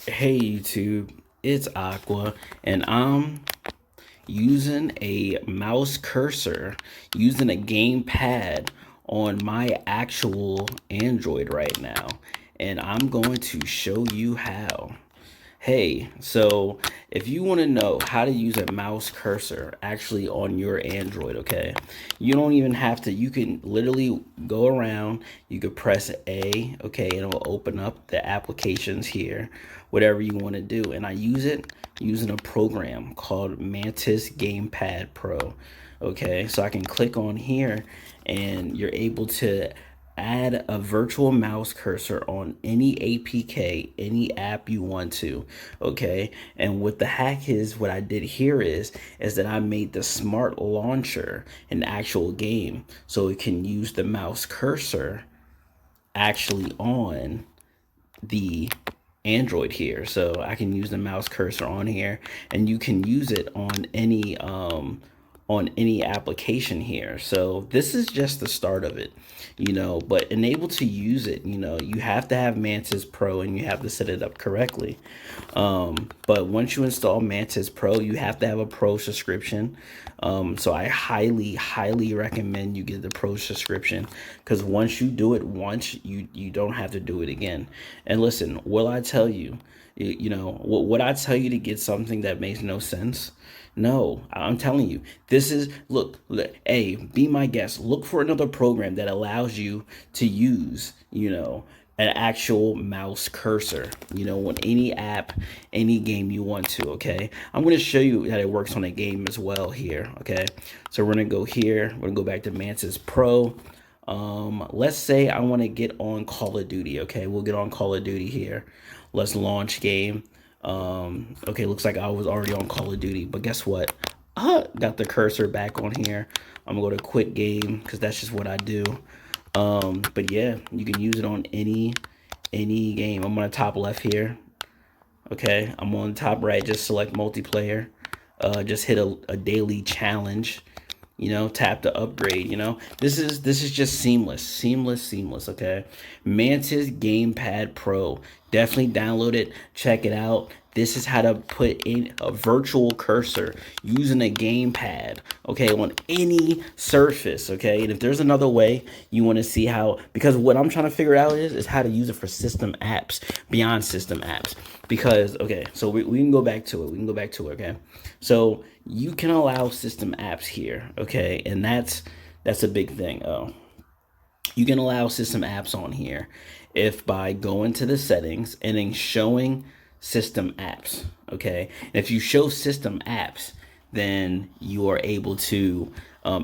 Hey YouTube, it's Aqua, and I'm using a mouse cursor, using a gamepad on my actual Android right now, and I'm going to show you how. Hey, so if you want to know how to use a mouse cursor actually on your Android, okay, you don't even have to, you can literally go around, you could press A, okay, and it will open up the applications here, whatever you want to do. And I use it using a program called Mantis Gamepad Pro, okay, so I can click on here and you're able to add a virtual mouse cursor on any APK, any app you want to, okay? And what the hack is, what I did here is that I made the smart launcher an actual game, so it can use the mouse cursor actually on the Android here. So I can use the mouse cursor on here, and you can use it on any application here. So this is just the start of it, but enable to use it, you have to have Mantis Pro and you have to set it up correctly. But once you install Mantis Pro, you have to have a pro subscription. So I highly recommend you get the pro subscription, because once you do it once, you don't have to do it again. And listen, will I tell you, would I tell you to get something that makes no sense? No, I'm telling you, this is, look, hey, be my guest. Look for another program that allows you to use, an actual mouse cursor, on any app, any game you want to, okay? I'm going to show you that it works on a game as well here, okay? So we're going to go here. We're going to go back to Mantis Pro. Let's say I want to get on Call of Duty, okay? We'll get on Call of Duty here. Let's launch game. Okay, looks like I was already on Call of Duty, but guess what? Got the cursor back on here. I'm gonna go to quit game because that's just what I do. But yeah, you can use it on any game. I'm on the top left here. Okay, I'm on the top right. Just select multiplayer. Just hit a daily challenge. Tap to upgrade. This is just seamless. Okay, Mantis Gamepad Pro. Definitely download it, check it out. This is how to put in a virtual cursor using a gamepad, okay, on any surface, okay? And if there's another way you want to see how, because what I'm trying to figure out is how to use it for system apps, beyond system apps. Because, okay, so we can go back to it. Okay? So you can allow system apps here, okay? And that's a big thing. Oh, you can allow system apps on here if by going to the settings and then showing system apps, okay? And if you show system apps, then you are able to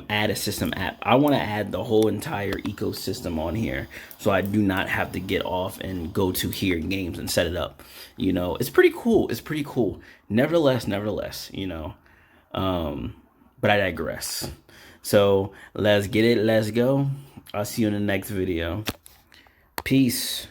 add a system app. I want to add the whole entire ecosystem on here, so I do not have to get off and go to here games and set it up. It's pretty cool. Nevertheless, but I digress. So let's get it. Let's go. I'll see you in the next video. Peace.